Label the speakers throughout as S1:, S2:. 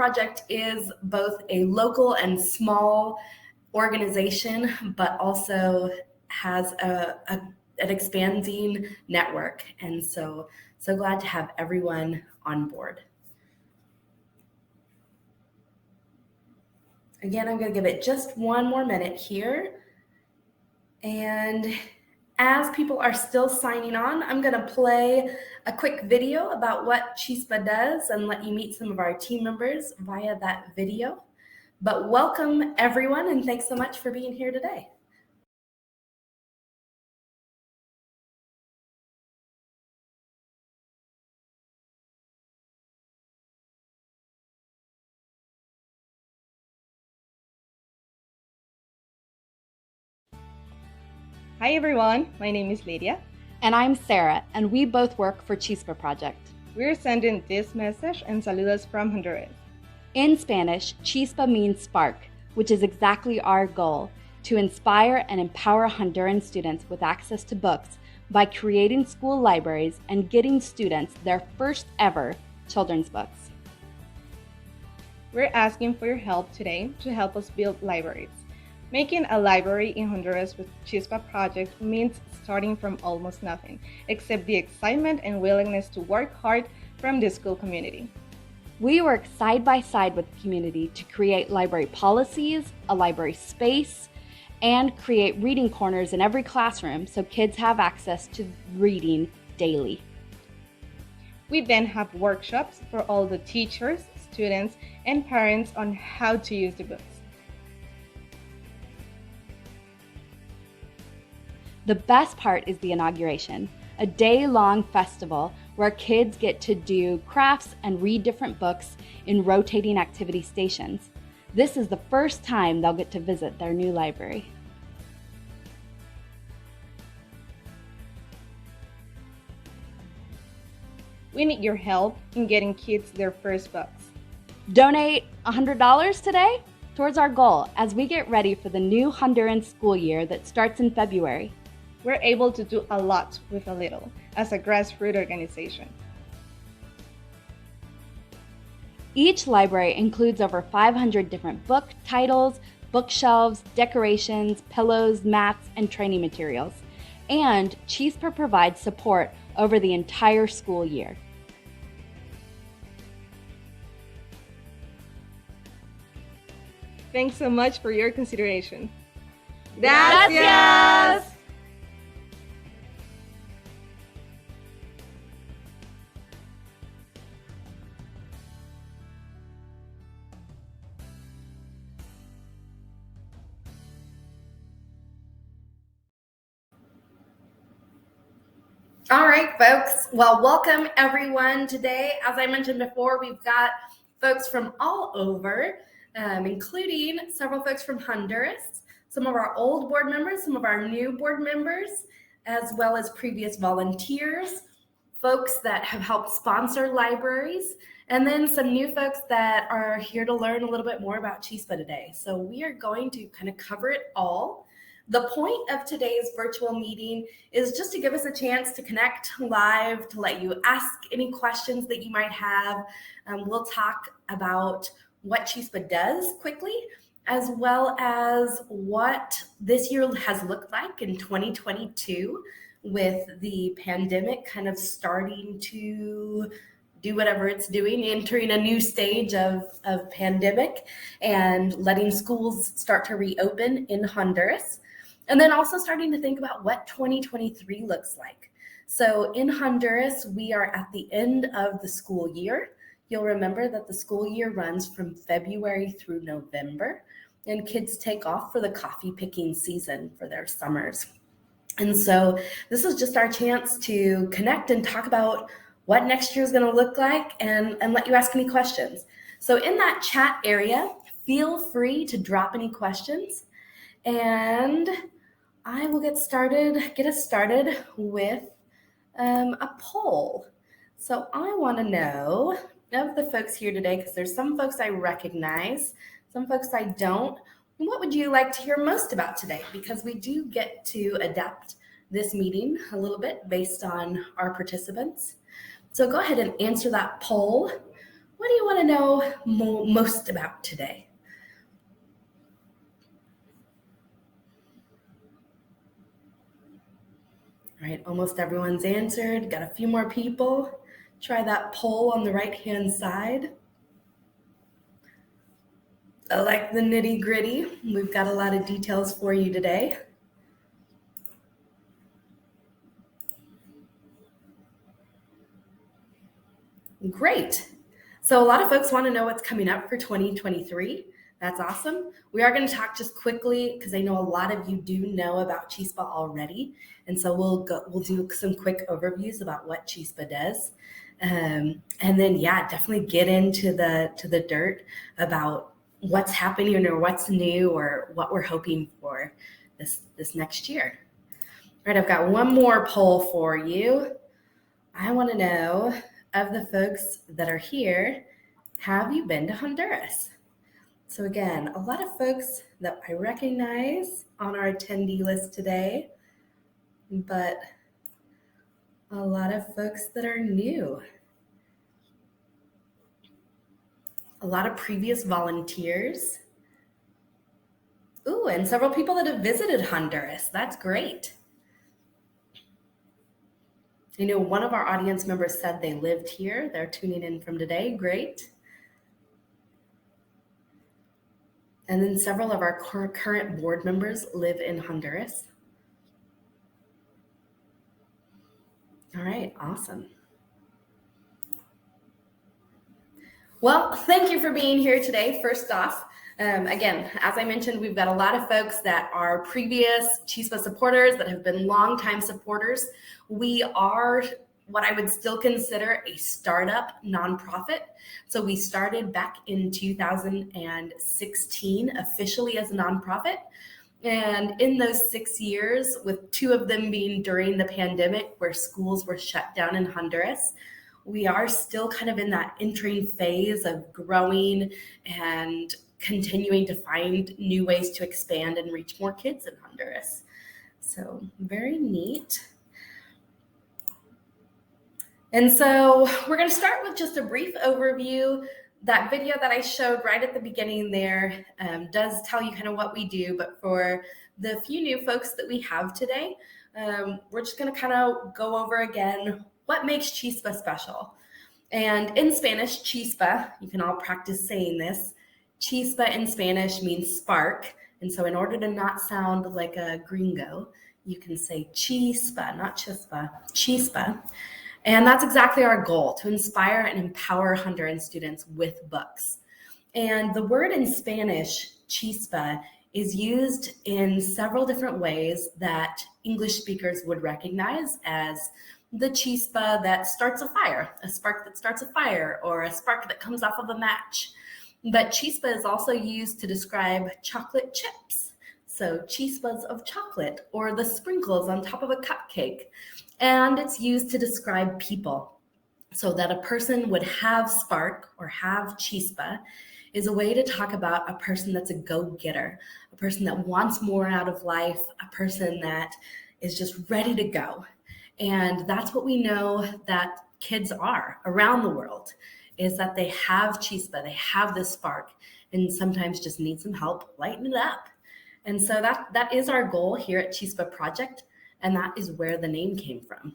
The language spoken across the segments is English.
S1: Project is both a local and small organization, but also has an expanding network. And so glad to have everyone on board. Again, I'm going to give it just one more minute here. And as people are still signing on, I'm going to play a quick video about what Chispa does and let you meet some of our team members via that video. But welcome, everyone, and thanks so much for being here today.
S2: Hi everyone, my name is Lydia.
S3: And I'm Sarah, and we both work for Chispa Project.
S2: We're sending this message and saludos from Honduras.
S3: In Spanish, Chispa means spark, which is exactly our goal, to inspire and empower Honduran students with access to books by creating school libraries and getting students their first ever children's books.
S2: We're asking for your help today to help us build libraries. Making a library in Honduras with Chispa Project means starting from almost nothing, except the excitement and willingness to work hard from the school community.
S3: We work side by side with the community to create library policies, a library space, and create reading corners in every classroom so kids have access to reading daily.
S2: We then have workshops for all the teachers, students, and parents on how to use the books.
S3: The best part is the inauguration, a day-long festival where kids get to do crafts and read different books in rotating activity stations. This is the first time they'll get to visit their new library.
S2: We need your help in getting kids their first books.
S3: Donate $100 today towards our goal as we get ready for the new Honduran school year that starts in February.
S2: We're able to do a lot with a little as a grassroots organization.
S3: Each library includes over 500 different book titles, bookshelves, decorations, pillows, mats, and training materials. And Chispa provides support over the entire school year.
S2: Thanks so much for your consideration.
S3: Gracias!
S1: All right, folks. Well, welcome everyone today. As I mentioned before, we've got folks from all over, including several folks from Honduras, some of our old board members, some of our new board members, as well as previous volunteers, folks that have helped sponsor libraries, and then some new folks that are here to learn a little bit more about Chispa today. So we are going to kind of cover it all. The point of today's virtual meeting is just to give us a chance to connect live, to let you ask any questions that you might have. We'll talk about what Chispa does quickly, as well as what this year has looked like in 2022 with the pandemic kind of starting to do whatever it's doing, entering a new stage of pandemic and letting schools start to reopen in Honduras. And then also starting to think about what 2023 looks like. So in Honduras, we are at the end of the school year. You'll remember that the school year runs from February through November, and kids take off for the coffee picking season for their summers. And so this is just our chance to connect and talk about what next year is going to look like and let you ask any questions. So in that chat area, feel free to drop any questions, and I will get us started with a poll. So I want to know of the folks here today, because there's some folks I recognize, some folks I don't. What would you like to hear most about today? Because we do get to adapt this meeting a little bit based on our participants. So go ahead and answer that poll. what do you want to know most about today? All right, almost everyone's answered. Got a few more people. Try that poll on the right-hand side. I like the nitty-gritty. We've got a lot of details for you today. Great. So a lot of folks want to know what's coming up for 2023. That's awesome. We are going to talk just quickly because I know a lot of you do know about Chispa already. And so we'll do some quick overviews about what Chispa does. And then, yeah, definitely get into the dirt about what's happening or what's new or what we're hoping for this next year. All right, I've got one more poll for you. I want to know, of the folks that are here, have you been to Honduras? So again, a lot of folks that I recognize on our attendee list today, but a lot of folks that are new. A lot of previous volunteers. Ooh, and several people that have visited Honduras. That's great. You know, one of our audience members said they lived here. They're tuning in from today. Great. And then several of our current board members live in Honduras. All right, awesome. Well, thank you for being here today, first off. Again, as I mentioned, we've got a lot of folks that are previous Chispa supporters that have been longtime supporters. We are what I would still consider a startup nonprofit. So we started back in 2016 officially as a nonprofit. And in those 6 years, with 2 of them being during the pandemic where schools were shut down in Honduras, we are still kind of in that entering phase of growing and continuing to find new ways to expand and reach more kids in Honduras. So very neat. And so we're going to start with just a brief overview. That video that I showed right at the beginning there does tell you kind of what we do, but for the few new folks that we have today, we're just going to kind of go over again what makes Chispa special. And in Spanish, Chispa, you can all practice saying this, Chispa in Spanish means spark. And so in order to not sound like a gringo, you can say Chispa, not Chispa, Chispa. And that's exactly our goal, to inspire and empower Honduran students with books. And the word in Spanish, chispa, is used in several different ways that English speakers would recognize as the chispa that starts a fire, a spark that starts a fire, or a spark that comes off of a match. But chispa is also used to describe chocolate chips. So chispas of chocolate, or the sprinkles on top of a cupcake. And it's used to describe people. So that a person would have spark or have chispa is a way to talk about a person that's a go-getter, a person that wants more out of life, a person that is just ready to go. And that's what we know that kids are around the world, is that they have chispa, they have this spark, and sometimes just need some help lighten it up. And so that is our goal here at Chispa Project, and that is where the name came from.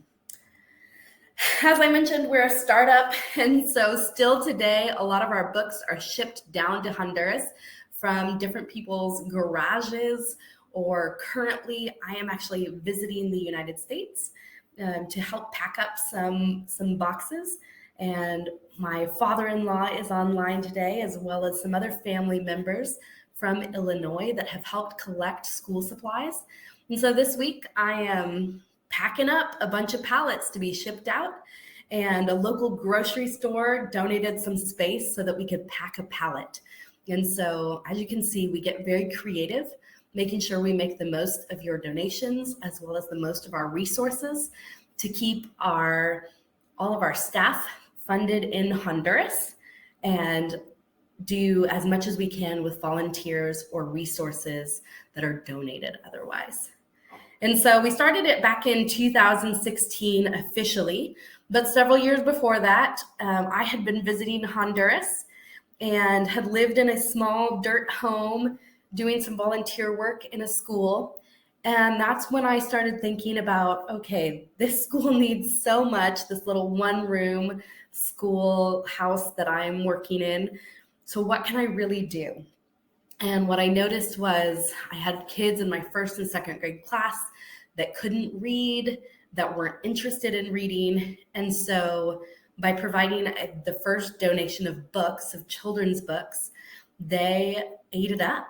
S1: As I mentioned, we're a startup, and so still today, a lot of our books are shipped down to Honduras from different people's garages, or currently I am actually visiting the United States to help pack up some boxes. And my father-in-law is online today, as well as some other family members from Illinois that have helped collect school supplies. And so this week I am packing up a bunch of pallets to be shipped out, and a local grocery store donated some space so that we could pack a pallet. And so as you can see, we get very creative, making sure we make the most of your donations as well as the most of our resources to keep all of our staff funded in Honduras and do as much as we can with volunteers or resources that are donated otherwise. And so we started it back in 2016 officially, but several years before that, I had been visiting Honduras and had lived in a small dirt home doing some volunteer work in a school. And that's when I started thinking about, okay, this school needs so much, this little one-room schoolhouse that I'm working in. So what can I really do? And what I noticed was I had kids in my first and second grade class that couldn't read, that weren't interested in reading. And so by providing the first donation of books, of children's books, they ate it up.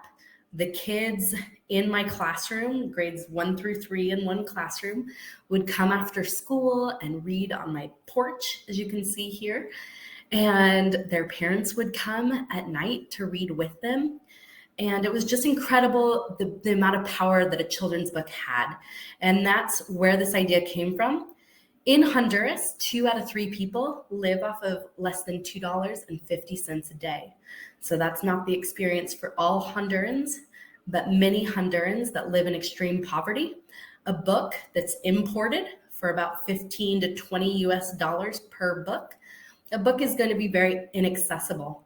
S1: The kids in my classroom, grades 1 through 3 in one classroom, would come after school and read on my porch, as you can see here. And their parents would come at night to read with them. And it was just incredible, the amount of power that a children's book had. And that's where this idea came from. In Honduras, 2 out of 3 people live off of less than $2.50 a day. So that's not the experience for all Hondurans, but many Hondurans that live in extreme poverty. A book that's imported for about 15 to 20 US dollars per book, a book is going to be very inaccessible.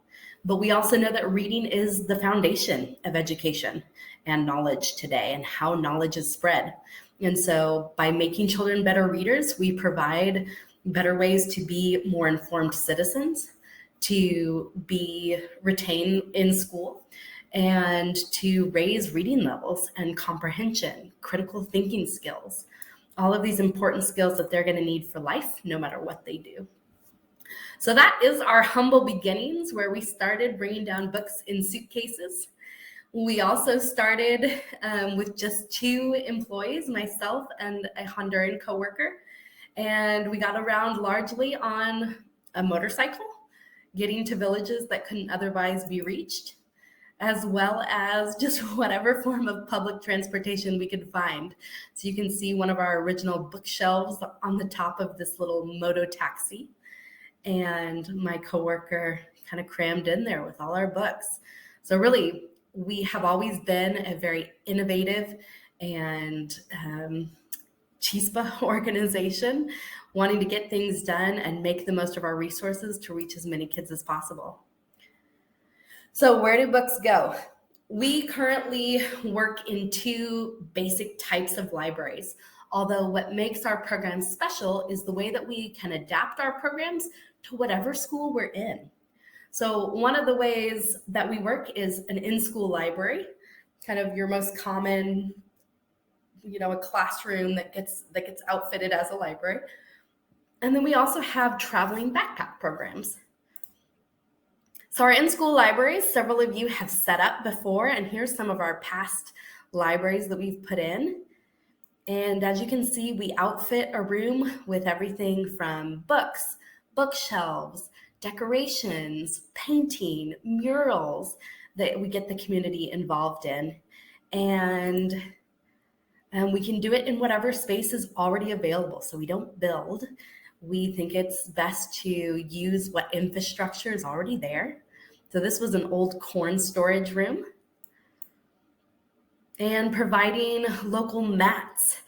S1: But we also know that reading is the foundation of education and knowledge today, and how knowledge is spread. And so by making children better readers, we provide better ways to be more informed citizens, to be retained in school, and to raise reading levels and comprehension, critical thinking skills, all of these important skills that they're going to need for life, no matter what they do. So that is our humble beginnings, where we started bringing down books in suitcases. We also started with just 2 employees, myself and a Honduran coworker, and we got around largely on a motorcycle, getting to villages that couldn't otherwise be reached, as well as just whatever form of public transportation we could find. So you can see one of our original bookshelves on the top of this little moto taxi. And my coworker kind of crammed in there with all our books. So really, we have always been a very innovative and Chispa organization, wanting to get things done and make the most of our resources to reach as many kids as possible. So where do books go? We currently work in 2 basic types of libraries. Although what makes our programs special is the way that we can adapt our programs to whatever school we're in. So one of the ways that we work is an in-school library, kind of your most common, a classroom that gets outfitted as a library. And then we also have traveling backpack programs. So our in-school libraries, several of you have set up before, and here's some of our past libraries that we've put in. And as you can see, we outfit a room with everything from books, bookshelves, decorations, painting, murals that we get the community involved in. And we can do it in whatever space is already available. So we don't build. We think it's best to use what infrastructure is already there. So this was an old corn storage room. And providing local mats,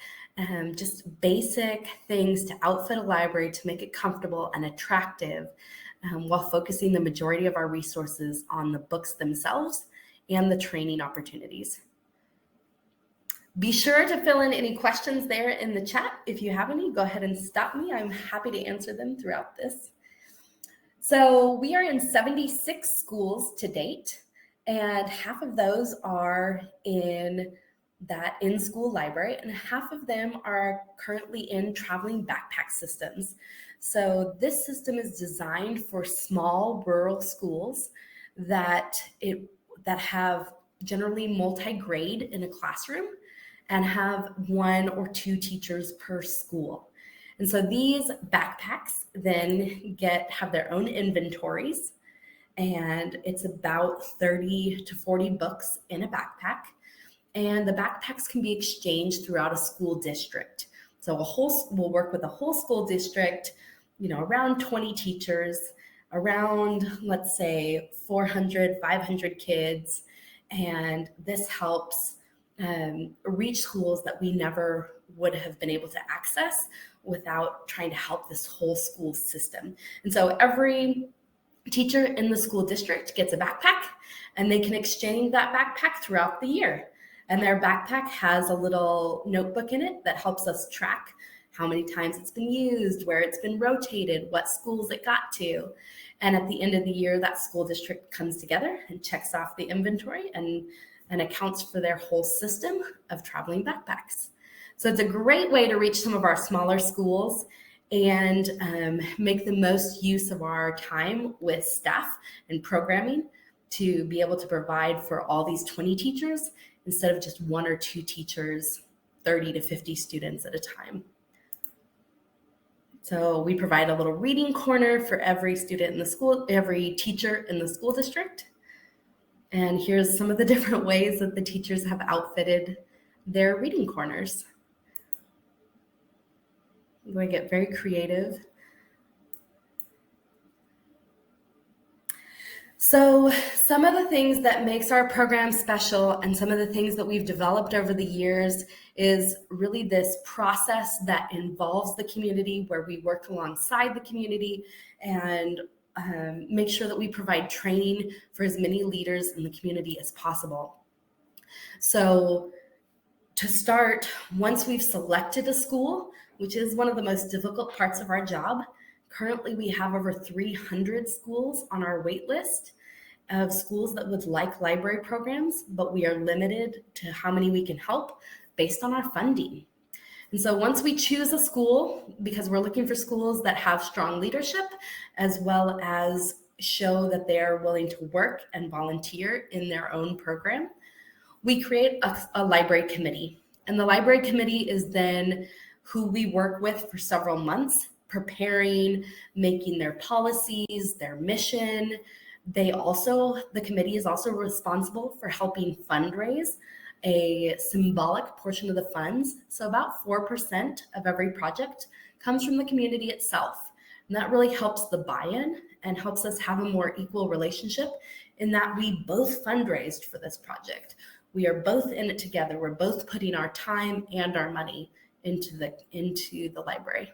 S1: just basic things to outfit a library to make it comfortable and attractive, while focusing the majority of our resources on the books themselves and the training opportunities. Be sure to fill in any questions there in the chat. If you have any, go ahead and stop me. I'm happy to answer them throughout this. So we are in 76 schools to date, and half of those are in that in-school library, and half of them are currently in traveling backpack systems. So this system is designed for small rural schools that have generally multi-grade in a classroom and have 1 or 2 teachers per school. And so these backpacks then have their own inventories, and it's about 30 to 40 books in a backpack. And the backpacks can be exchanged throughout a school district. So we'll work with a whole school district, around 20 teachers, around, let's say, 400, 500 kids. And this helps reach schools that we never would have been able to access without trying to help this whole school system. And so every teacher in the school district gets a backpack, and they can exchange that backpack throughout the year. And their backpack has a little notebook in it that helps us track how many times it's been used, where it's been rotated, what schools it got to. And at the end of the year, that school district comes together and checks off the inventory and accounts for their whole system of traveling backpacks. So it's a great way to reach some of our smaller schools and make the most use of our time with staff and programming to be able to provide for all these 20 teachers instead of just 1 or 2 teachers, 30 to 50 students at a time. So we provide a little reading corner for every student in the school, every teacher in the school district. And here's some of the different ways that the teachers have outfitted their reading corners. I'm going to get very creative. So some of the things that makes our program special and some of the things that we've developed over the years is really this process that involves the community, where we work alongside the community and make sure that we provide training for as many leaders in the community as possible. So to start, once we've selected a school, which is one of the most difficult parts of our job, currently we have over 300 schools on our wait list of schools that would like library programs, but we are limited to how many we can help based on our funding. And so once we choose a school, because we're looking for schools that have strong leadership, as well as show that they are willing to work and volunteer in their own program, we create a library committee. And the library committee is then who we work with for several months, preparing, making their policies, their mission. The committee is also responsible for helping fundraise a symbolic portion of the funds. So about 4% of every project comes from the community itself. And that really helps the buy-in and helps us have a more equal relationship in that we both fundraised for this project. We are both in it together. We're both putting our time and our money into the library.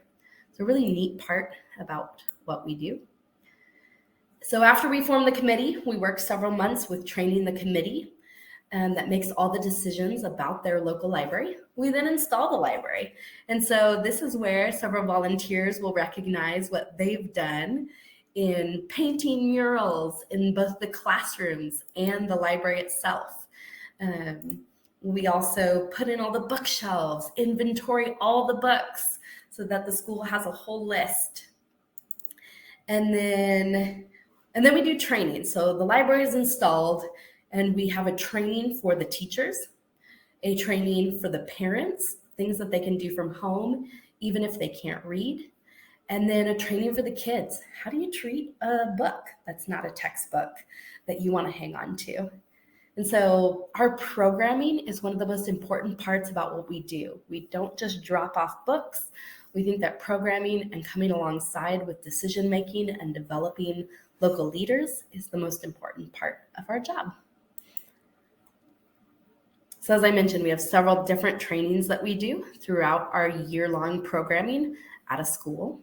S1: It's a really neat part about what we do. So after we form the committee, we work several months with training the committee that makes all the decisions about their local library. We then install the library. And so this is where several volunteers will recognize what they've done in painting murals in both the classrooms and the library itself. We also put in all the bookshelves, inventory all the books so that the school has a whole list. And then we do training. So the library is installed and we have a training for the teachers, a training for the parents, things that they can do from home, even if they can't read, and then a training for the kids. How do you treat a book that's not a textbook that you want to hang on to? And so our programming is one of the most important parts about what we do. We don't just drop off books. We think that programming and coming alongside with decision-making and developing local leaders is the most important part of our job. So as I mentioned, we have several different trainings that we do throughout our year-long programming at a school.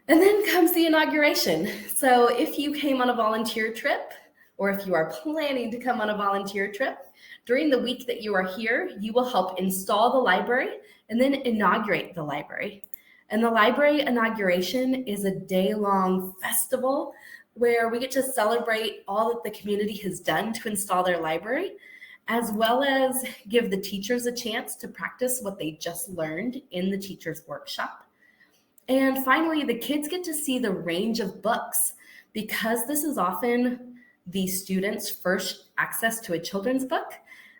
S1: And then comes the inauguration. So if you came on a volunteer trip, or if you are planning to come on a volunteer trip, during the week that you are here, you will help install the library and then inaugurate the library. And the library inauguration is a day-long festival where we get to celebrate all that the community has done to install their library, as well as give the teachers a chance to practice what they just learned in the teacher's workshop. And finally, the kids get to see the range of books, because this is often the students' first access to a children's book.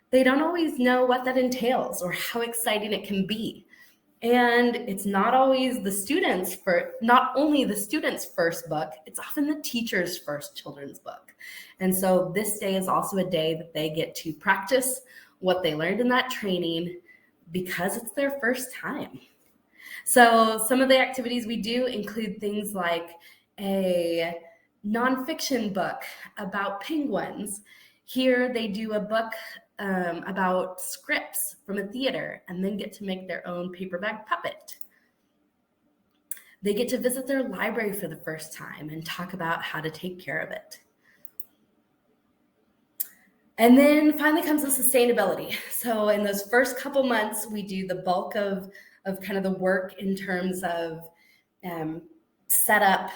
S1: They don't always know what that entails or how exciting it can be. And it's not always not only the student's first book, it's often the teacher's first children's book. And so this day is also a day that they get to practice what they learned in that training because it's their first time. So some of the activities we do include things like a nonfiction book about penguins. Here they do a book about scripts from a theater and then get to make their own paperback puppet. They get to visit their library for the first time and talk about how to take care of it. And then finally comes the sustainability. So in those first couple months, we do the bulk of kind of the work in terms of setup,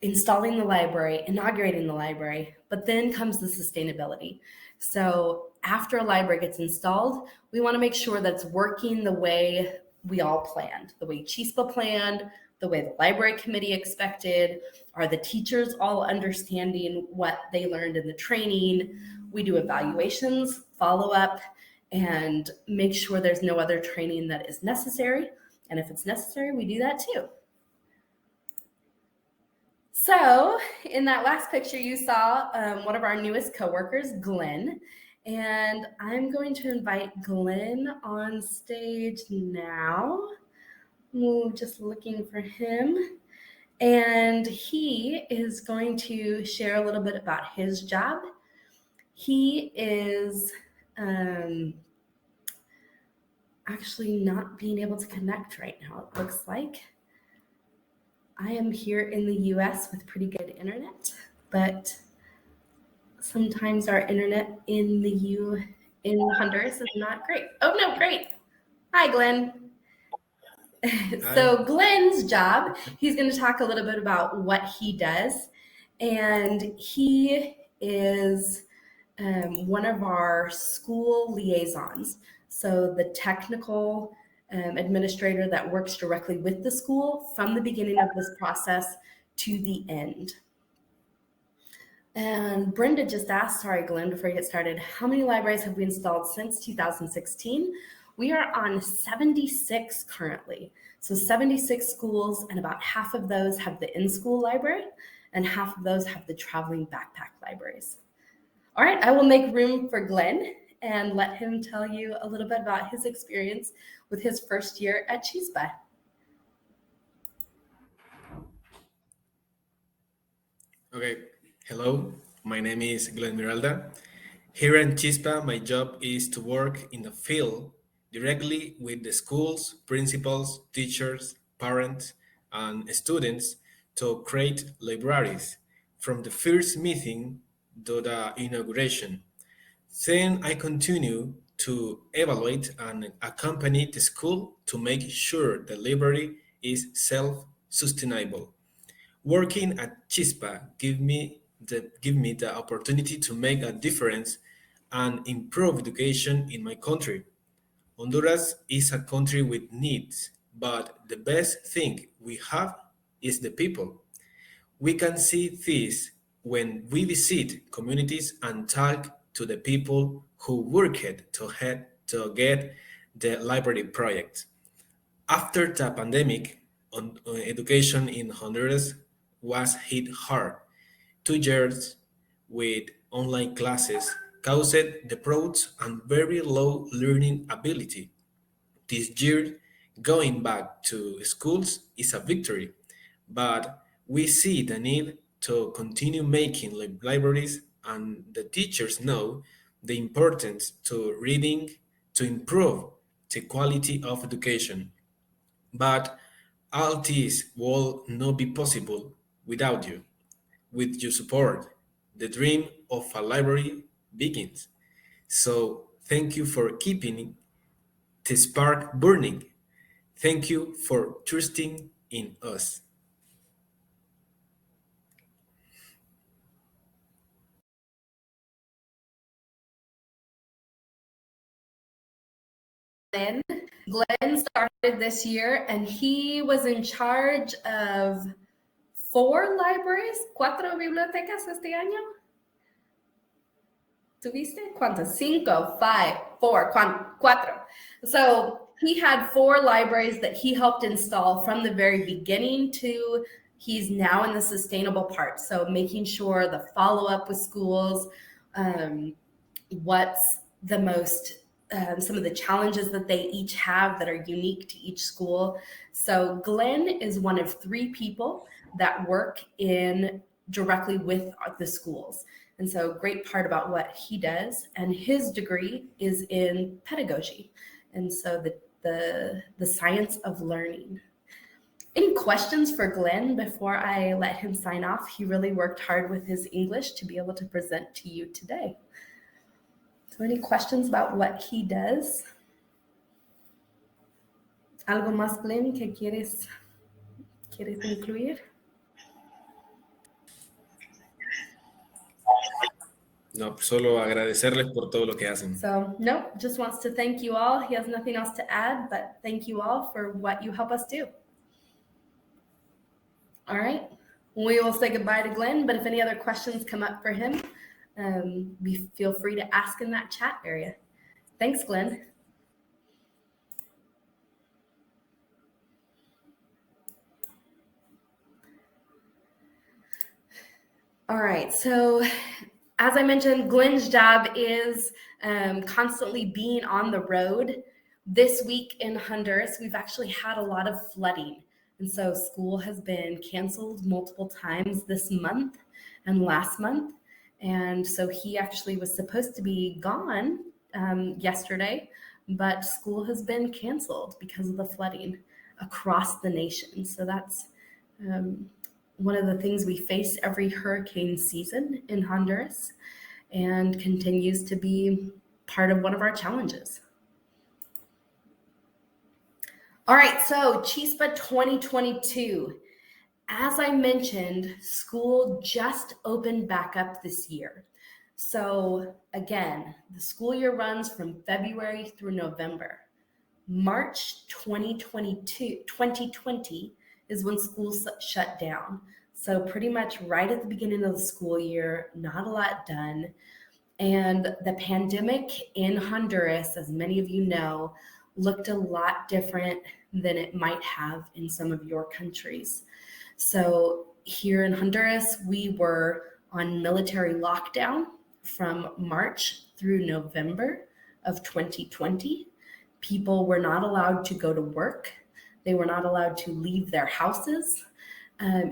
S1: installing the library, inaugurating the library, but then comes the sustainability. So after a library gets installed, we want to make sure that it's working the way we all planned, the way CHISPA planned, the way the library committee expected. Are the teachers all understanding what they learned in the training? We do evaluations, follow up, and make sure there's no other training that is necessary. And if it's necessary, we do that too. So in that last picture, you saw one of our newest coworkers, Glenn, and I'm going to invite Glenn on stage now. Ooh, just looking for him. And he is going to share a little bit about his job. He is actually not being able to connect right now, it looks like. I am here in the US with pretty good internet, but sometimes our internet in Honduras is not great. Oh no, great. Hi, Glenn. So Glenn's job, he's going to talk a little bit about what he does. And he is one of our school liaisons. So the technical administrator that works directly with the school from the beginning of this process to the end. And Brenda just asked, sorry, Glenn, before you get started, how many libraries have we installed since 2016? We are on 76 currently. So 76 schools, and about half of those have the in-school library, and half of those have the traveling backpack libraries. All right, I will make room for Glenn and let him tell you a little bit about his experience with his first year at CHISPA.
S4: Okay, hello, my name is Glenn Miralda. Here at CHISPA, my job is to work in the field directly with the schools, principals, teachers, parents, and students to create libraries from the first meeting to the inauguration. Then I continue to evaluate and accompany the school to make sure the library is self-sustainable. Working at CHISPA give me the opportunity to make a difference and improve education in my country. Honduras is a country with needs, but the best thing we have is the people. We can see this when we visit communities and talk to the people who worked to get the library project. After the pandemic, education in Honduras was hit hard. 2 years with online classes caused the drought and very low learning ability. This year, going back to schools is a victory, but we see the need to continue making libraries, and the teachers know the importance to reading to improve the quality of education. But all this will not be possible without you. With your support, the dream of a library begins. So thank you for keeping the spark burning. Thank you for trusting in us.
S1: Glenn started this year and he was in charge of 4 libraries, 4 bibliotecas este año. ¿Tuviste? ¿Cuántas? 5, 5, 4, 4. So he had 4 libraries that he helped install from the very beginning to he's now in the sustainable part. So making sure the follow-up with schools, what's the most some of the challenges that they each have that are unique to each school. So Glenn is one of 3 people that work in directly with the schools. And so great part about what he does, and his degree is in pedagogy. And so the science of learning. Any questions for Glenn before I let him sign off? He really worked hard with his English to be able to present to you today. So any questions about what he does? ¿Algo más, Glenn, que quieres incluir?
S4: No, solo agradecerles por todo lo que hacen.
S1: So, no, just wants to thank you all. He has nothing else to add, but thank you all for what you help us do. All right, we will say goodbye to Glenn, but if any other questions come up for him, feel free to ask in that chat area. Thanks, Glenn. All right, so as I mentioned, Glenn's job is constantly being on the road. This week in Honduras, we've actually had a lot of flooding. And so school has been canceled multiple times this month and last month. And so he actually was supposed to be gone yesterday, but school has been canceled because of the flooding across the nation. So that's one of the things we face every hurricane season in Honduras, and continues to be part of one of our challenges. All right, so Chispa 2022. As I mentioned, school just opened back up this year. So again, the school year runs from February through November. March 2020 is when school shut down. So pretty much right at the beginning of the school year, not a lot done. And the pandemic in Honduras, as many of you know, looked a lot different than it might have in some of your countries. So here in Honduras, we were on military lockdown from March through November of 2020. People were not allowed to go to work. They were not allowed to leave their houses,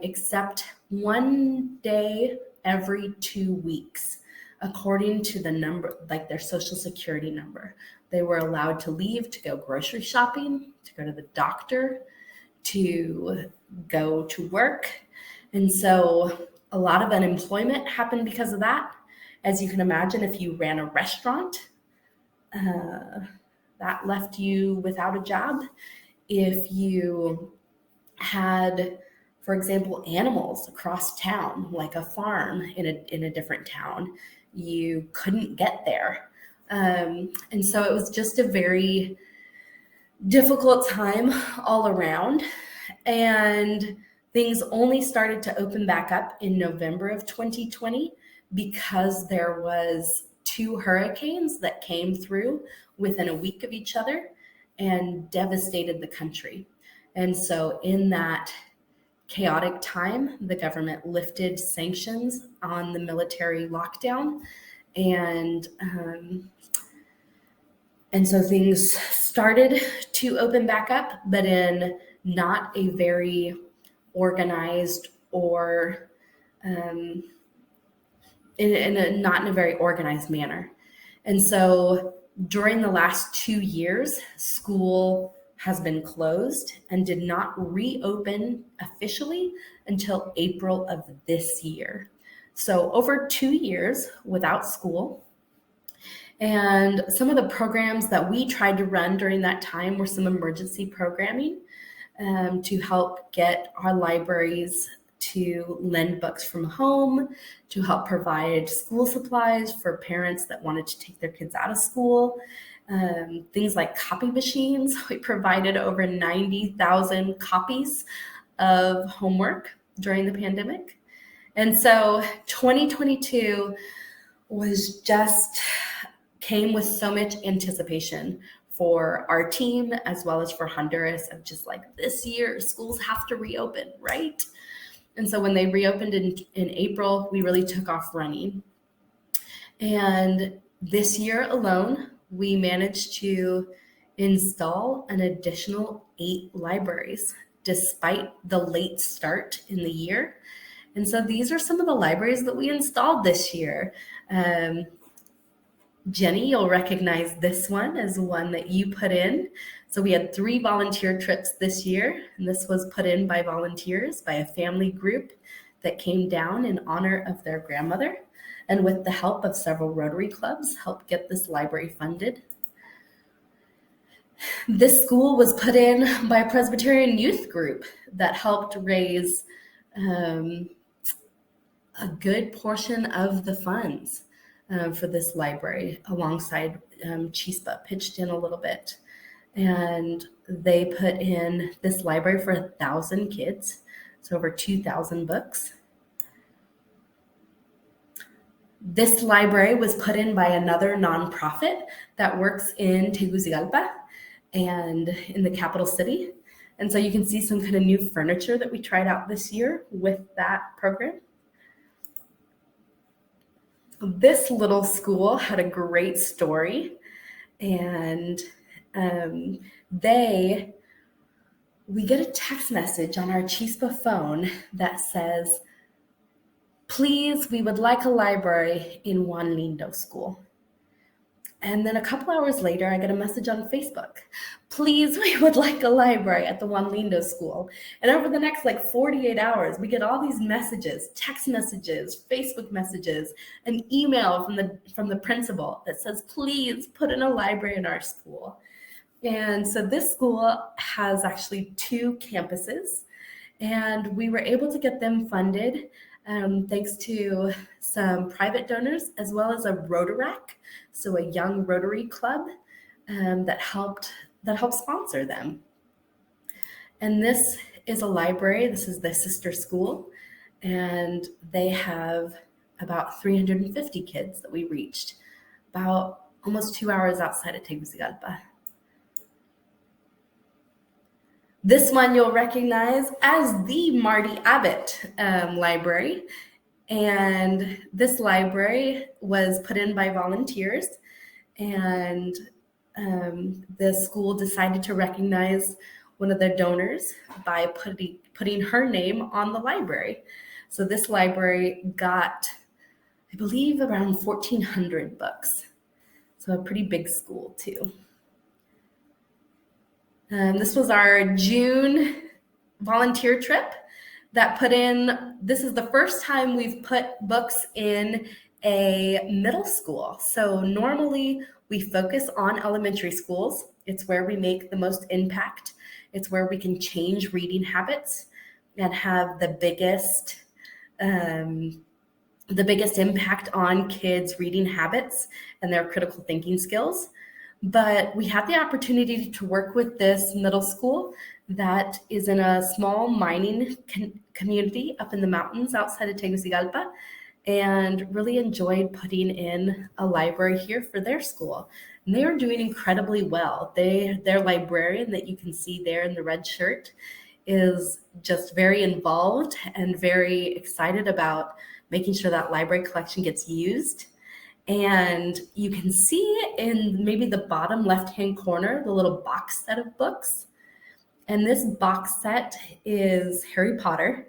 S1: except one day every 2 weeks, according to the number, like their social security number. They were allowed to leave to go grocery shopping, to go to the doctor, to go to work. And so a lot of unemployment happened because of that. As you can imagine, if you ran a restaurant, that left you without a job. If you had, for example, animals across town, like a farm in a different town, you couldn't get there. And so it was just a very difficult time all around. And things only started to open back up in November of 2020 because there was 2 hurricanes that came through within a week of each other and devastated the country. And so in that chaotic time, the government lifted sanctions on the military lockdown, and so things started to open back up, but in not a very organized or not in a very organized manner. And so during the last 2 years, school has been closed and did not reopen officially until April of this year. So over 2 years without school. And some of the programs that we tried to run during that time were some emergency programming to help get our libraries to lend books from home, to help provide school supplies for parents that wanted to take their kids out of school. Things like copy machines. We provided over 90,000 copies of homework during the pandemic. And so 2022 came with so much anticipation for our team as well as for Honduras, of just like, this year schools have to reopen, right? And so when they reopened in April, we really took off running. And this year alone, we managed to install an additional 8 libraries despite the late start in the year. And so these are some of the libraries that we installed this year. Jenny, you'll recognize this one as one that you put in. So we had 3 volunteer trips this year, and this was put in by volunteers, by a family group that came down in honor of their grandmother, and with the help of several Rotary clubs, helped get this library funded. This school was put in by a Presbyterian youth group that helped raise a good portion of the funds for this library, alongside Chispa pitched in a little bit. And they put in this library for 1,000 kids, so over 2,000 books. This library was put in by another nonprofit that works in Tegucigalpa and in the capital city. And so you can see some kind of new furniture that we tried out this year with that program. This little school had a great story, and we get a text message on our Chispa phone that says, please, we would like a library in Juan Lindo School. And then a couple hours later, I get a message on Facebook. Please, we would like a library at the Juan Lindo School. And over the next 48 hours, we get all these messages, text messages, Facebook messages, an email from the principal that says, please put in a library in our school. And so this school has actually 2 campuses, and we were able to get them funded thanks to some private donors, as well as a Rotaract, so a young Rotary club that helped sponsor them. And this is a library. This is the sister school, and they have about 350 kids that we reached, about almost 2 hours outside of Tegucigalpa. This one you'll recognize as the Marty Abbott Library. And this library was put in by volunteers, and the school decided to recognize one of their donors by putting her name on the library. So this library got, I believe, around 1,400 books. So a pretty big school too. This was our June volunteer trip that put in, this is the first time we've put books in a middle school. So normally we focus on elementary schools. It's where we make the most impact. It's where we can change reading habits and have the biggest impact on kids' reading habits and their critical thinking skills. But we had the opportunity to work with this middle school that is in a small mining community up in the mountains outside of Tegucigalpa, and really enjoyed putting in a library here for their school. And they are doing incredibly well. Their librarian that you can see there in the red shirt is just very involved and very excited about making sure that library collection gets used. And you can see in maybe the bottom left-hand corner, the little box set of books. And this box set is Harry Potter.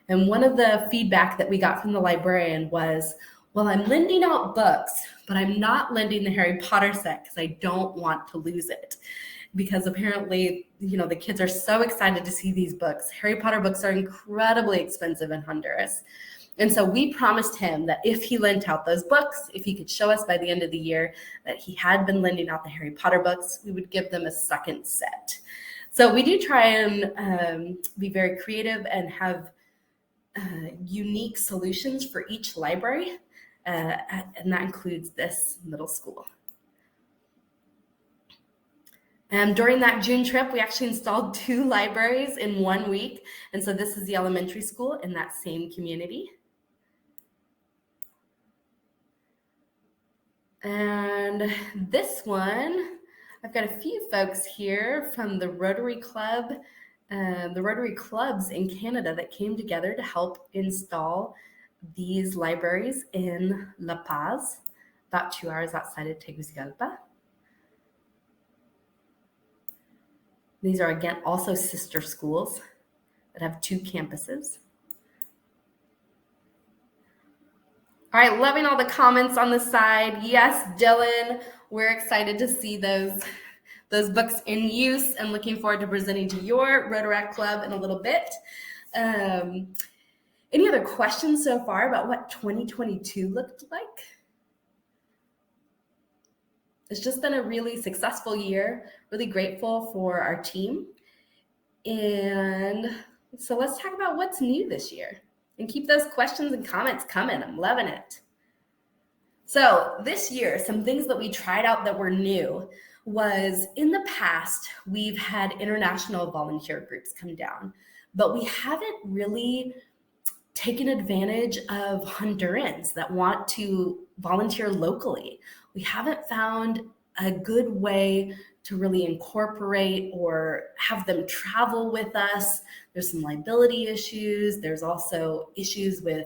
S1: And one of the feedback that we got from the librarian was, well, I'm lending out books, but I'm not lending the Harry Potter set because I don't want to lose it. Because apparently, the kids are so excited to see these books. Harry Potter books are incredibly expensive in Honduras. And so we promised him that if he lent out those books, if he could show us by the end of the year that he had been lending out the Harry Potter books, we would give them a second set. So we do try and be very creative and have unique solutions for each library, and that includes this middle school. During that June trip, we actually installed 2 libraries in 1 week. And so this is the elementary school in that same community. And this one, I've got a few folks here from the Rotary Club, the Rotary Clubs in Canada that came together to help install these libraries in La Paz, about 2 hours outside of Tegucigalpa. These are, again, also sister schools that have 2 campuses. All right, loving all the comments on the side. Yes, Dylan, we're excited to see those books in use and looking forward to presenting to your Rotaract Club in a little bit. Any other questions so far about what 2022 looked like? It's just been a really successful year, really grateful for our team. And so let's talk about what's new this year and keep those questions and comments coming. I'm loving it. So this year, some things that we tried out that were new was in the past, we've had international volunteer groups come down, but we haven't really taken advantage of Hondurans that want to volunteer locally. We haven't found a good way to really incorporate or have them travel with us. There's some liability issues. There's also issues with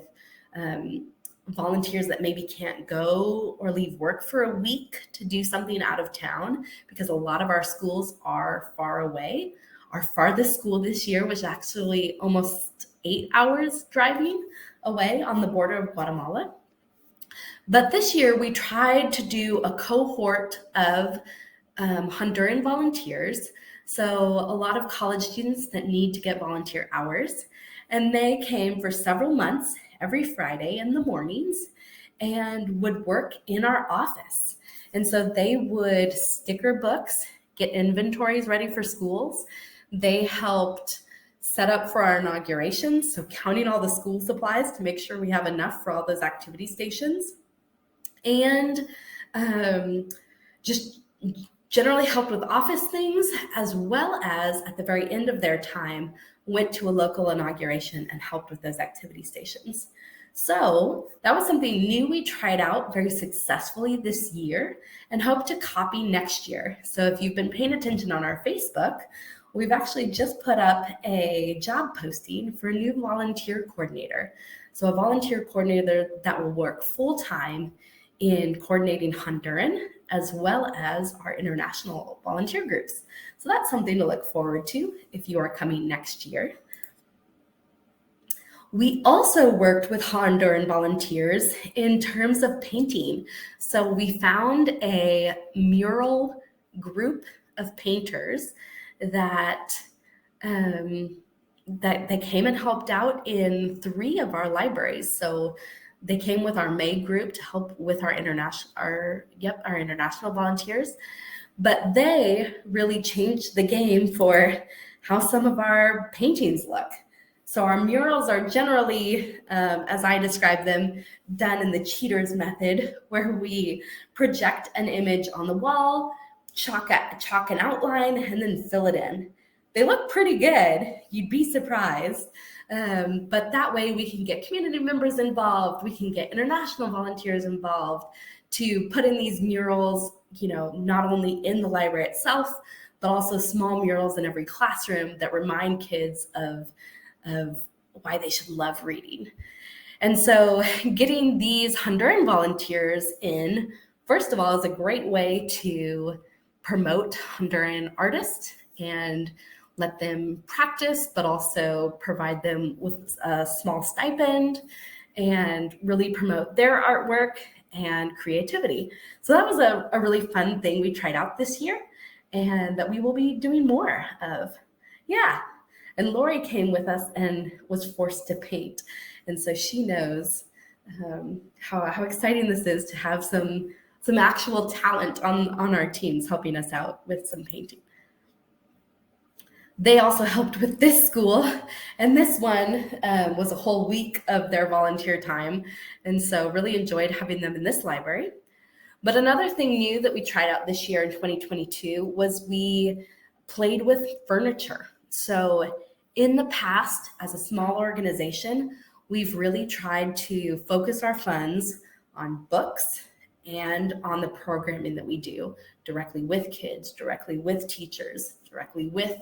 S1: volunteers that maybe can't go or leave work for a week to do something out of town because a lot of our schools are far away. Our farthest school this year was actually almost 8 hours driving away on the border of Guatemala. But this year we tried to do a cohort of Honduran volunteers. So a lot of college students that need to get volunteer hours. And they came for several months every Friday in the mornings and would work in our office. And so they would sticker books, get inventories ready for schools. They helped set up for our inauguration, so counting all the school supplies to make sure we have enough for all those activity stations. And just generally helped with office things, as well as at the very end of their time, went to a local inauguration and helped with those activity stations. So that was something new we tried out very successfully this year and hope to copy next year. So if you've been paying attention on our Facebook, we've actually just put up a job posting for a new volunteer coordinator. So a volunteer coordinator that will work full-time in coordinating Honduran as well as our international volunteer groups. So that's something to look forward to if you are coming next year. We also worked with Honduran volunteers in terms of painting. So we found a mural group of painters that they came and helped out in 3 of our libraries. So they came with our May group to help with our international volunteers, but they really changed the game for how some of our paintings look. So our murals are generally, as I describe them, done in the cheaters method, where we project an image on the wall, chalk an outline, and then fill it in. They look pretty good. You'd be surprised. But that way we can get community members involved. We can get international volunteers involved to put in these murals, not only in the library itself, but also small murals in every classroom that remind kids of why they should love reading. And so getting these Honduran volunteers in, first of all, is a great way to promote Honduran artists and let them practice, but also provide them with a small stipend and really promote their artwork and creativity. So that was a really fun thing we tried out this year and that we will be doing more of. Yeah. And Lori came with us and was forced to paint. And so she knows how exciting this is to have some actual talent on our teams helping us out with some painting. They also helped with this school, and this one was a whole week of their volunteer time. And so really enjoyed having them in this library. But another thing new that we tried out this year in 2022 was we played with furniture. So in the past, as a small organization, we've really tried to focus our funds on books and on the programming that we do directly with kids, directly with teachers, directly with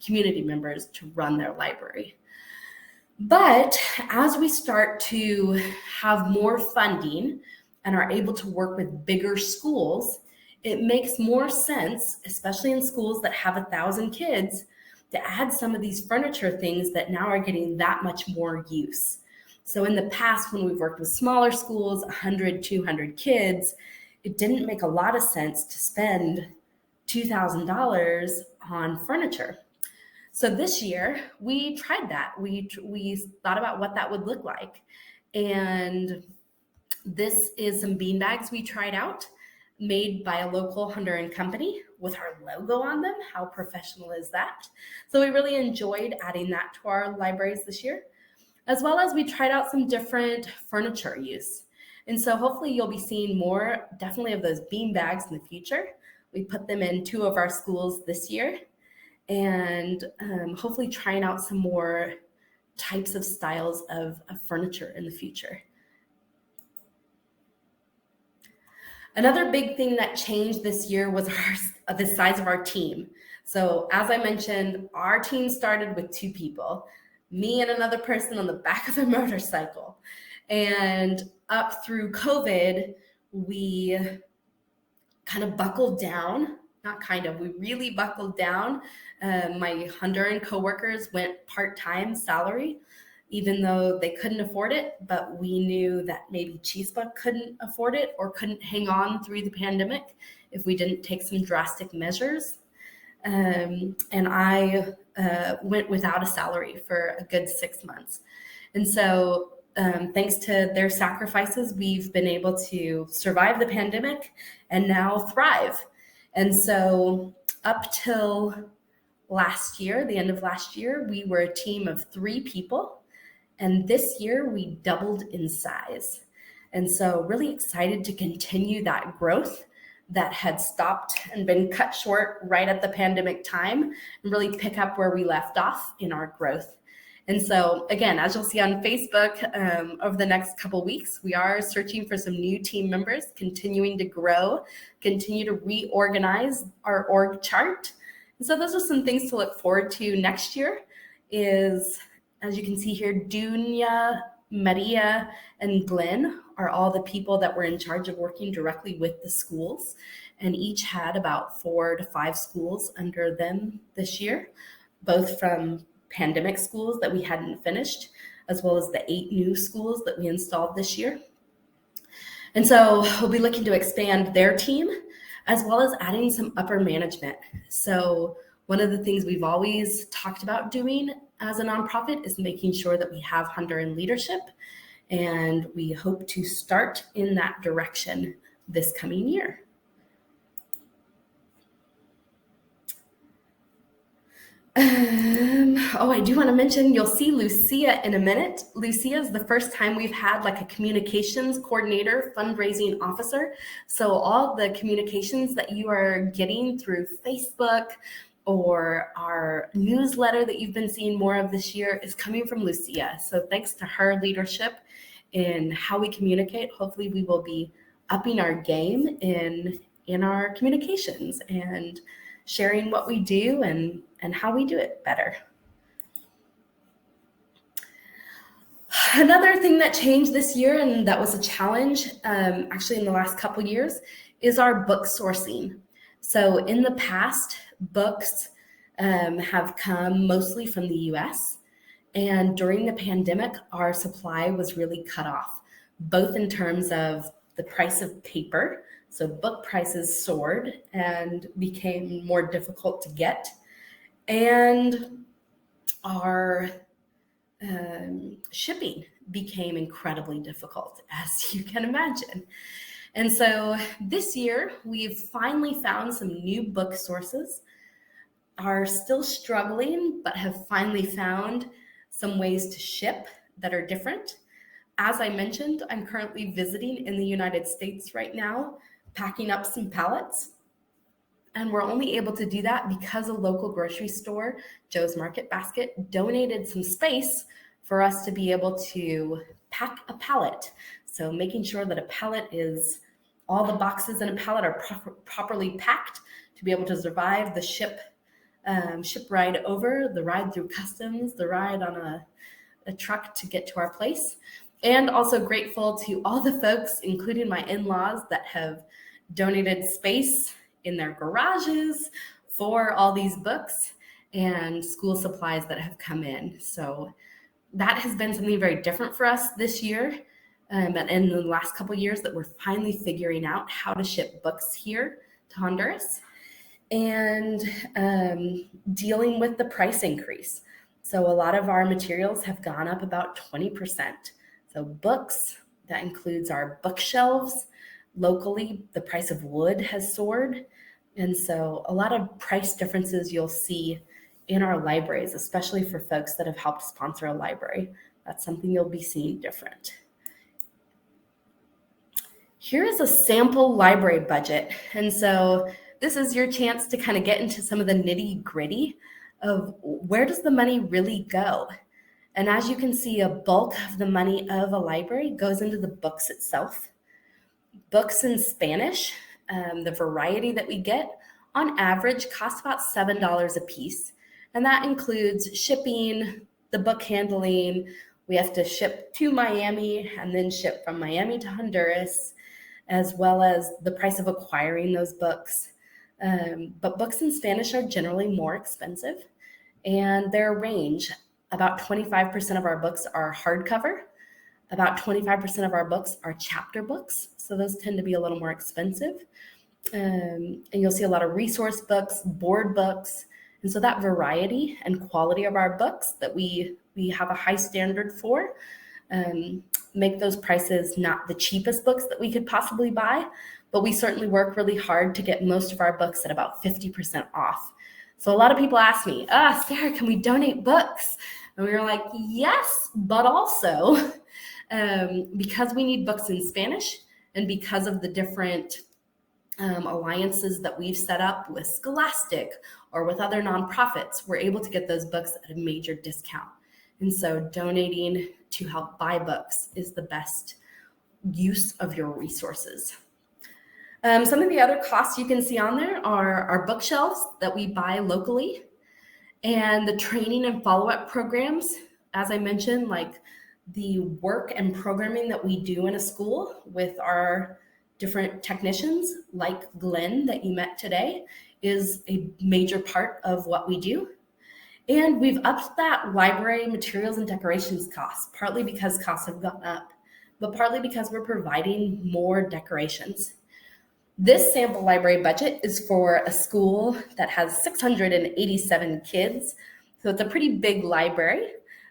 S1: community members to run their library. But as we start to have more funding and are able to work with bigger schools, it makes more sense, especially in schools that have 1,000 kids, to add some of these furniture things that now are getting that much more use. So in the past, when we've worked with smaller schools, 100, 200 kids, it didn't make a lot of sense to spend $2,000 on furniture. So this year we tried that. We thought about what that would look like. And this is some bean bags we tried out, made by a local Honduran company with our logo on them. How professional is that? So we really enjoyed adding that to our libraries this year, as well as we tried out some different furniture use. And so hopefully you'll be seeing more definitely of those bean bags in the future. We put them in 2 of our schools this year, and hopefully trying out some more types of styles of furniture in the future. Another big thing that changed this year was the size of our team. So as I mentioned, our team started with 2 people, me and another person on the back of a motorcycle. And up through COVID, we kind of buckled down, we really buckled down. My Honduran coworkers went part-time salary, even though they couldn't afford it, but we knew that maybe Chispa couldn't afford it or couldn't hang on through the pandemic if we didn't take some drastic measures. And I went without a salary for a good 6 months. And so thanks to their sacrifices, we've been able to survive the pandemic and now thrive. And so up till last year, the end of last year, we were a team of 3 people. And this year we doubled in size. And so really excited to continue that growth that had stopped and been cut short right at the pandemic time, and really pick up where we left off in our growth. And so again, as you'll see on Facebook over the next couple weeks, we are searching for some new team members, continuing to grow, continue to reorganize our org chart. And so those are some things to look forward to next year is, as you can see here, Dunya, Maria, and Glenn are all the people that were in charge of working directly with the schools, and each had about 4 to 5 schools under them this year, both from pandemic schools that we hadn't finished, as well as the 8 new schools that we installed this year. And so we'll be looking to expand their team, as well as adding some upper management. So one of the things we've always talked about doing as a nonprofit is making sure that we have Honduran leadership, and we hope to start in that direction this coming year. I do want to mention, you'll see Lucia in a minute. Lucia is the first time we've had like a communications coordinator, fundraising officer. So all the communications that you are getting through Facebook or our newsletter that you've been seeing more of this year is coming from Lucia. So thanks to her leadership in how we communicate, hopefully we will be upping our game in our communications and sharing what we do and how we do it better. Another thing that changed this year, and that was a challenge actually in the last couple years, is our book sourcing. So in the past, books have come mostly from the US, and during the pandemic, our supply was really cut off, both in terms of the price of paper. So book prices soared and became more difficult to get, and our shipping became incredibly difficult, as you can imagine. And so this year, we've finally found some new book sources, are still struggling, but have finally found some ways to ship that are different. As I mentioned, I'm currently visiting in the United States right now, packing up some pallets. And we're only able to do that because a local grocery store, Joe's Market Basket, donated some space for us to be able to pack a pallet. So making sure that a pallet is, all the boxes in a pallet are properly packed to be able to survive the ship ride over, the ride through customs, the ride on a truck to get to our place. And also grateful to all the folks, including my in-laws, that have donated space in their garages for all these books and school supplies that have come in. So that has been something very different for us this year. And in the last couple of years that we're finally figuring out how to ship books here to Honduras and dealing with the price increase. So a lot of our materials have gone up about 20%. So books, that includes our bookshelves. Locally, the price of wood has soared. And so a lot of price differences you'll see in our libraries, especially for folks that have helped sponsor a library. That's something you'll be seeing different. Here is a sample library budget. And so this is your chance to kind of get into some of the nitty gritty of where does the money really go? And as you can see, a bulk of the money of a library goes into the books itself. Books in Spanish, the variety that we get on average costs about $7 a piece. And that includes shipping, the book handling. We have to ship to Miami and then ship from Miami to Honduras, as well as the price of acquiring those books. But books in Spanish are generally more expensive, and their range, about 25% of our books are hardcover, about 25% of our books are chapter books, so those tend to be a little more expensive. And you'll see a lot of resource books, board books, and so that variety and quality of our books that we have a high standard for make those prices not the cheapest books that we could possibly buy, but we certainly work really hard to get most of our books at about 50% off. So a lot of people ask me, Sarah, can we donate books? And we were like, yes, but also because we need books in Spanish and because of the different alliances that we've set up with Scholastic or with other nonprofits, we're able to get those books at a major discount. And so donating to help buy books is the best use of your resources. Some of the other costs you can see on there are our bookshelves that we buy locally and the training and follow-up programs. As I mentioned, like the work and programming that we do in a school with our different technicians, like Glenn that you met today, is a major part of what we do. And we've upped that library materials and decorations costs, partly because costs have gone up, but partly because we're providing more decorations. This sample library budget is for a school that has 687 kids. So it's a pretty big library.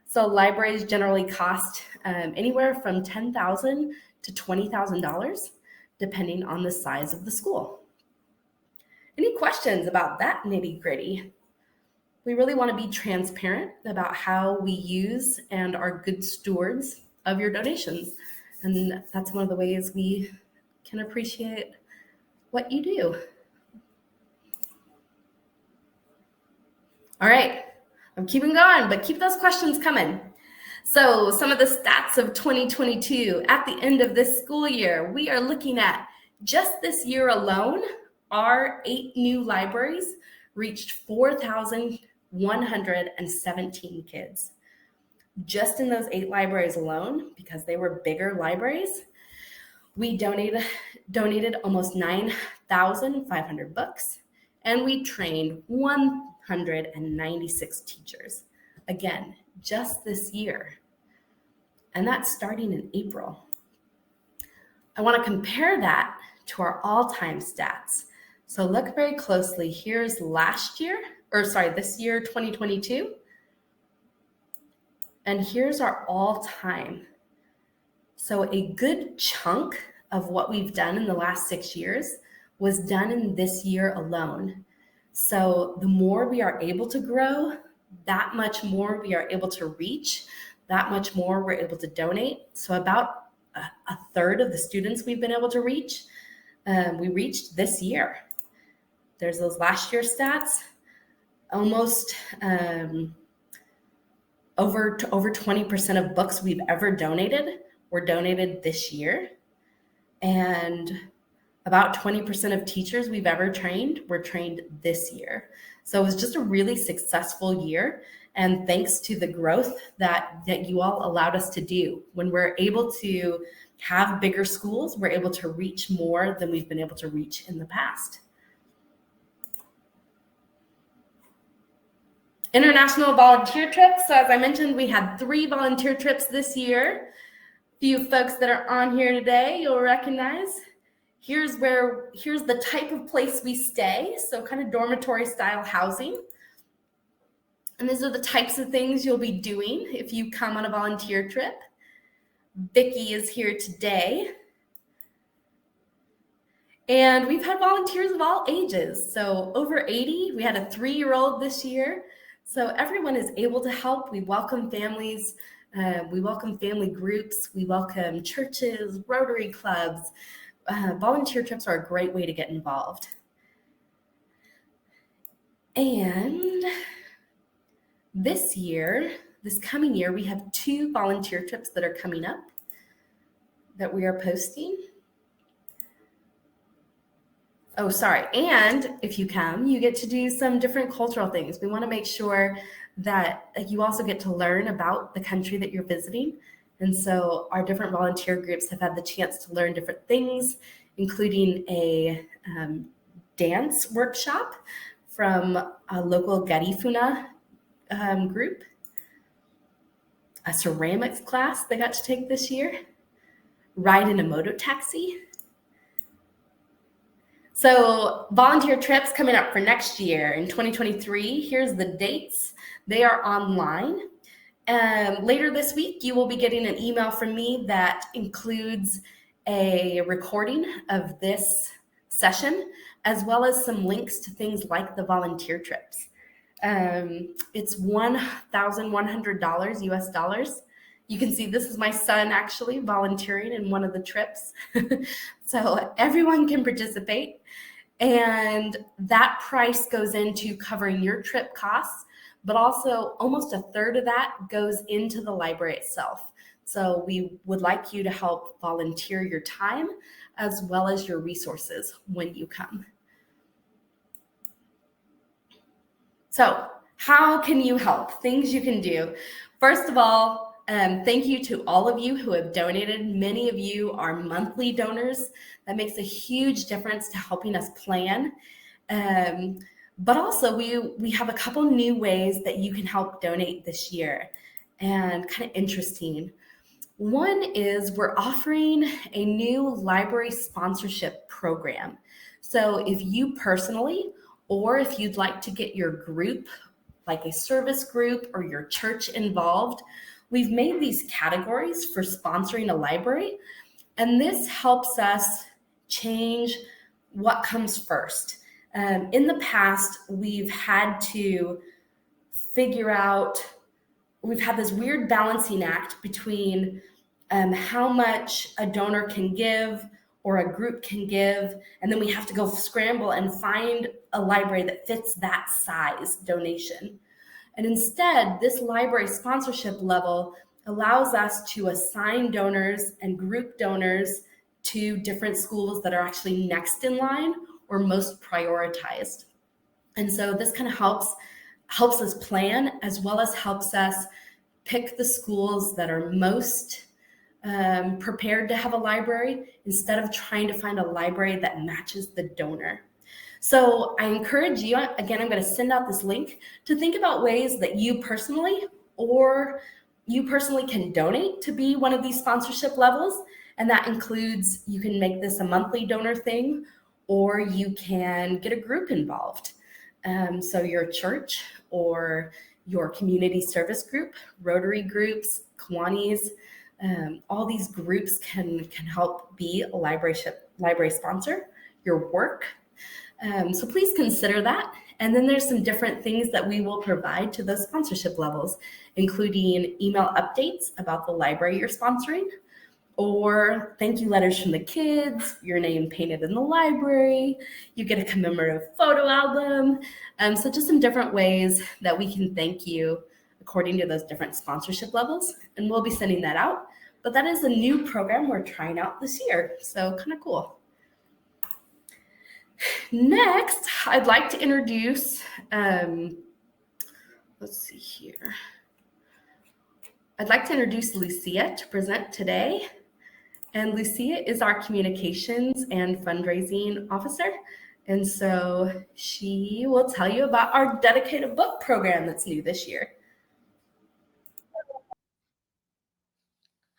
S1: So libraries generally cost anywhere from $10,000 to $20,000, depending on the size of the school. Any questions about that nitty gritty? We really want to be transparent about how we use and are good stewards of your donations. And that's one of the ways we can appreciate what you do. All right, I'm keeping going, but keep those questions coming. So some of the stats of 2022 at the end of this school year, we are looking at just this year alone, our 8 new libraries reached 4,117 kids. Just in those 8 libraries alone, because they were bigger libraries, we donated almost 9,500 books, and we trained 196 teachers. Again, just this year. And that's starting in April. I want to compare that to our all-time stats. So look very closely. Here's this year, 2022. And here's our all-time. So a good chunk of what we've done in the last 6 years was done in this year alone. So the more we are able to grow, that much more we are able to reach, that much more we're able to donate. So about a third of the students we've been able to reach, we reached this year. There's those last year stats. Almost over 20% of books we've ever donated were donated this year. And about 20% of teachers we've ever trained were trained this year. So it was just a really successful year. And thanks to the growth that you all allowed us to do. When we're able to have bigger schools, we're able to reach more than we've been able to reach in the past. International volunteer trips. So as I mentioned, we had 3 volunteer trips this year. Few folks that are on here today you'll recognize. Here's the type of place we stay, so kind of dormitory style housing. And these are the types of things you'll be doing if you come on a volunteer trip. Vicki is here today. And we've had volunteers of all ages, so over 80. We had a 3-year-old this year. So everyone is able to help. We welcome families. We welcome family groups. We welcome churches, Rotary clubs. Volunteer trips are a great way to get involved. And this coming year, we have 2 volunteer trips that are coming up that we are posting. Oh, sorry. And if you come, you get to do some different cultural things. We want to make sure that you also get to learn about the country that you're visiting. And so our different volunteer groups have had the chance to learn different things, including a dance workshop from a local Garifuna group, a ceramics class they got to take this year, ride in a moto taxi. So volunteer trips coming up for next year in 2023. Here's the dates. They are online. Later this week, you will be getting an email from me that includes a recording of this session, as well as some links to things like the volunteer trips. It's $1,100 US dollars. You can see this is my son actually volunteering in one of the trips. So everyone can participate. And that price goes into covering your trip costs, but also almost a third of that goes into the library itself. So we would like you to help volunteer your time as well as your resources when you come. So how can you help? Things you can do. First of all, thank you to all of you who have donated. Many of you are monthly donors. That makes a huge difference to helping us plan. But also we have a couple new ways that you can help donate this year, and kind of interesting. One is we're offering a new library sponsorship program. So if you personally, or if you'd like to get your group, like a service group or your church involved, we've made these categories for sponsoring a library, and this helps us change what comes first. In the past, we've had to figure out, we've had this weird balancing act between how much a donor can give or a group can give, and then we have to go scramble and find a library that fits that size donation. And instead, this library sponsorship level allows us to assign donors and group donors to different schools that are actually next in line or most prioritized. And so this kind of helps us plan, as well as helps us pick the schools that are most prepared to have a library, instead of trying to find a library that matches the donor. So I encourage you, again, I'm going to send out this link, to think about ways that you personally can donate to be one of these sponsorship levels. And that includes, you can make this a monthly donor thing, or you can get a group involved. So your church or your community service group, Rotary groups, Kiwanis, all these groups can help be a library sponsor, your work. So please consider that. And then there's some different things that we will provide to those sponsorship levels, including email updates about the library you're sponsoring, or thank you letters from the kids, your name painted in the library, you get a commemorative photo album. So just some different ways that we can thank you according to those different sponsorship levels. And we'll be sending that out. But that is a new program we're trying out this year. So kind of cool. Next, I'd like to introduce, let's see here. I'd like to introduce Lucia to present today. And Lucia is our communications and fundraising officer. And so she will tell you about our dedicated book program that's new this year.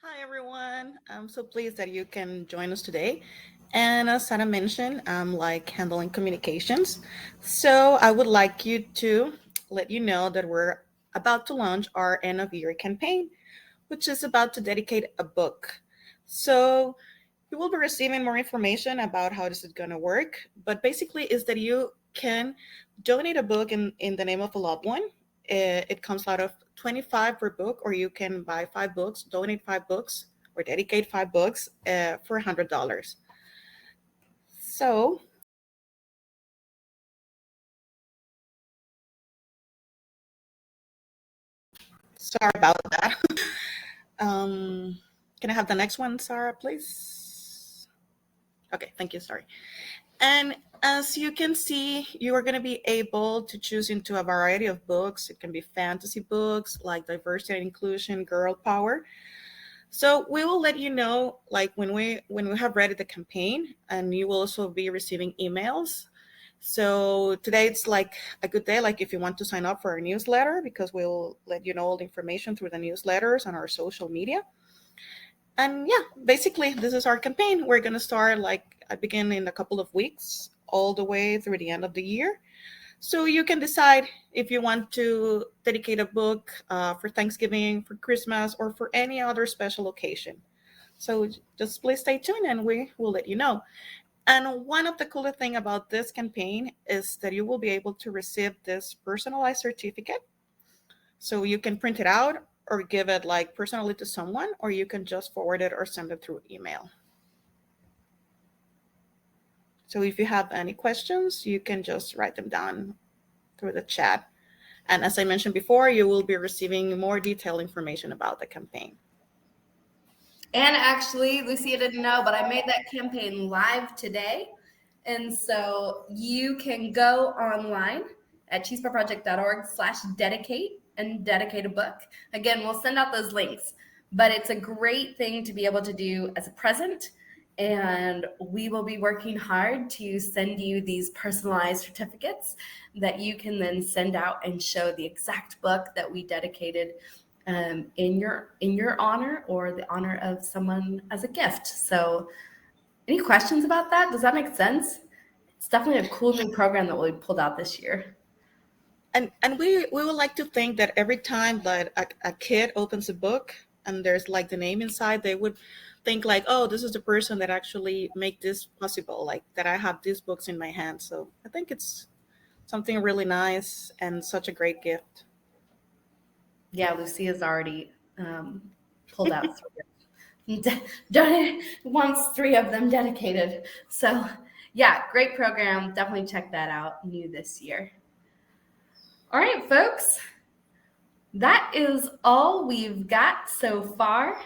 S5: Hi, everyone. I'm so pleased that you can join us today. And as Sana mentioned, I'm like handling communications. So I would like you to let you know that we're about to launch our end of year campaign, which is about to dedicate a book. So you will be receiving more information about how this is going to work. But basically, is that you can donate a book in the name of a loved one. It comes out of 25 per book, or you can buy 5 books, donate 5 books, or dedicate 5 books for $100. So sorry about that. Can I have the next one, Sarah, please? Okay, thank you. Sorry. And as you can see, you are going to be able to choose into a variety of books. It can be fantasy books like diversity and inclusion, girl power. So we will let you know like when we have ready the campaign, and you will also be receiving emails. So today it's like a good day, like if you want to sign up for our newsletter, because we'll let you know all the information through the newsletters on our social media. And yeah, basically this is our campaign. We're going to start like I begin in a couple of weeks all the way through the end of the year. So you can decide if you want to dedicate a book for Thanksgiving, for Christmas, or for any other special occasion. So just please stay tuned and we will let you know. And one of the cooler thing about this campaign is that you will be able to receive this personalized certificate. So you can print it out or give it like personally to someone, or you can just forward it or send it through email. So if you have any questions, you can just write them down through the chat. And as I mentioned before, you will be receiving more detailed information about the campaign.
S1: And actually, Lucia didn't know, but I made that campaign live today. And so you can go online at chispaproject.org/dedicate and dedicate a book. Again, we'll send out those links, but it's a great thing to be able to do as a present. And we will be working hard to send you these personalized certificates that you can then send out and show the exact book that we dedicated in your honor or the honor of someone as a gift. So any questions about that? Does that make sense? It's definitely a cool new program that we pulled out this year.
S5: And we would like to think that every time that a kid opens a book and there's like the name inside, they would think like, oh, this is the person that actually make this possible, like that I have these books in my hand. So I think it's something really nice and such a great gift.
S1: Yeah, Lucia's already pulled out 3. Wants 3 of them dedicated. So yeah, great program. Definitely check that out. New this year. All right, folks. That is all we've got so far.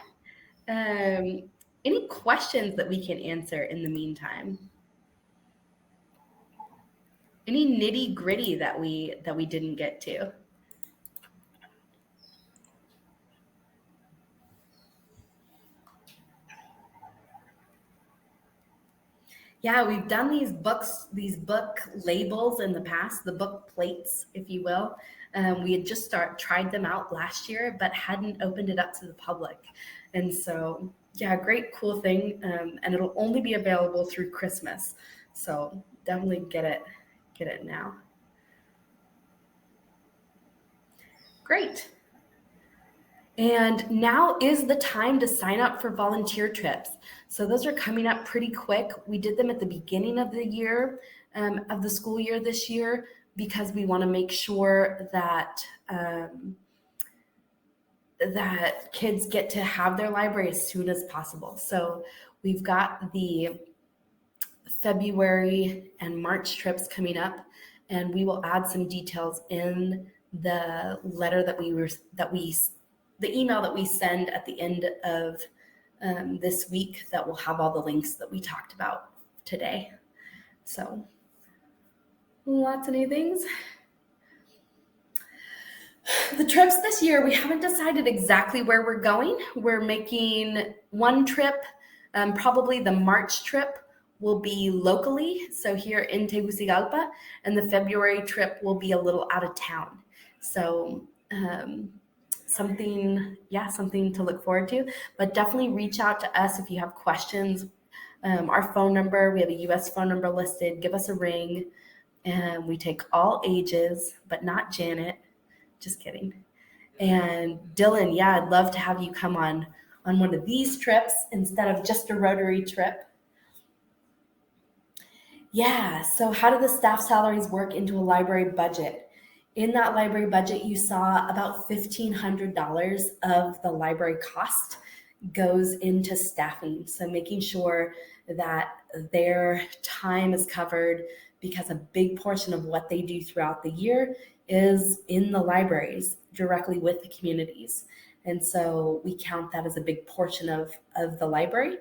S1: Any questions that we can answer in the meantime? Any nitty gritty that we didn't get to? Yeah, we've done these book labels in the past, the book plates, if you will. We had just tried them out last year, but hadn't opened it up to the public. And so, yeah, great, cool thing. And it'll only be available through Christmas. So definitely get it now. Great. And now is the time to sign up for volunteer trips. So those are coming up pretty quick. We did them at the beginning of the year, of the school year this year, because we want to make sure that that kids get to have their library as soon as possible. So we've got the February and March trips coming up, and we will add some details in the letter the email that we send at the end of this week that will have all the links that we talked about today. So lots of new things. The trips this year, we haven't decided exactly where we're going. We're making one trip, probably the March trip will be locally, so here in Tegucigalpa, and the February trip will be a little out of town. So something to look forward to, but definitely reach out to us if you have questions. Our phone number, we have a US phone number listed. Give us a ring, and we take all ages, but not Janet. Just kidding. And Dylan, yeah, I'd love to have you come on one of these trips instead of just a Rotary trip. Yeah, so how do the staff salaries work into a library budget? In that library budget, you saw about $1,500 of the library cost goes into staffing. So making sure that their time is covered, because a big portion of what they do throughout the year is in the libraries directly with the communities. And so we count that as a big portion of the library.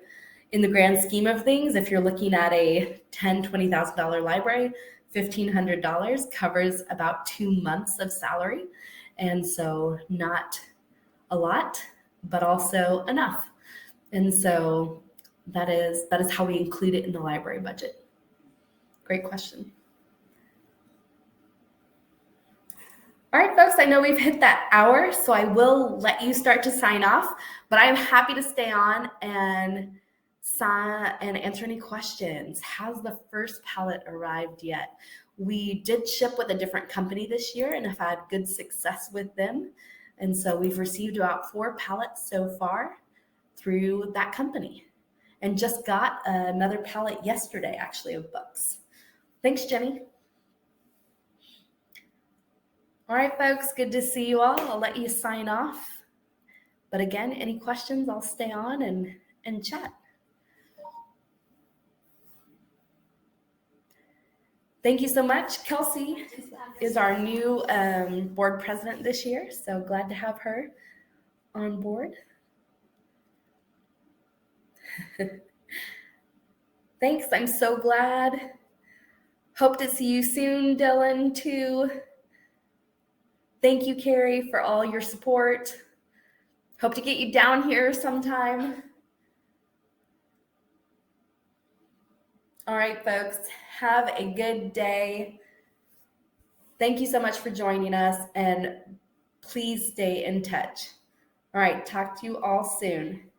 S1: In the grand scheme of things, if you're looking at a $10,000, $20,000 library, $1,500 covers about 2 months of salary. And so not a lot, but also enough. And so that is how we include it in the library budget. Great question. All right, folks, I know we've hit that hour, so I will let you start to sign off, but I'm happy to stay on and answer any questions. Has the first pallet arrived yet? We did ship with a different company this year and have had good success with them. And so we've received about 4 pallets so far through that company, and just got another pallet yesterday, actually, of books. Thanks, Jenny. All right, folks, good to see you all. I'll let you sign off. But again, any questions, I'll stay on and chat. Thank you so much. Kelsey is our new board president this year, so glad to have her on board. Thanks, I'm so glad. Hope to see you soon, Dylan, too. Thank you, Carrie, for all your support. Hope to get you down here sometime. All right, folks, have a good day. Thank you so much for joining us, and please stay in touch. All right, talk to you all soon.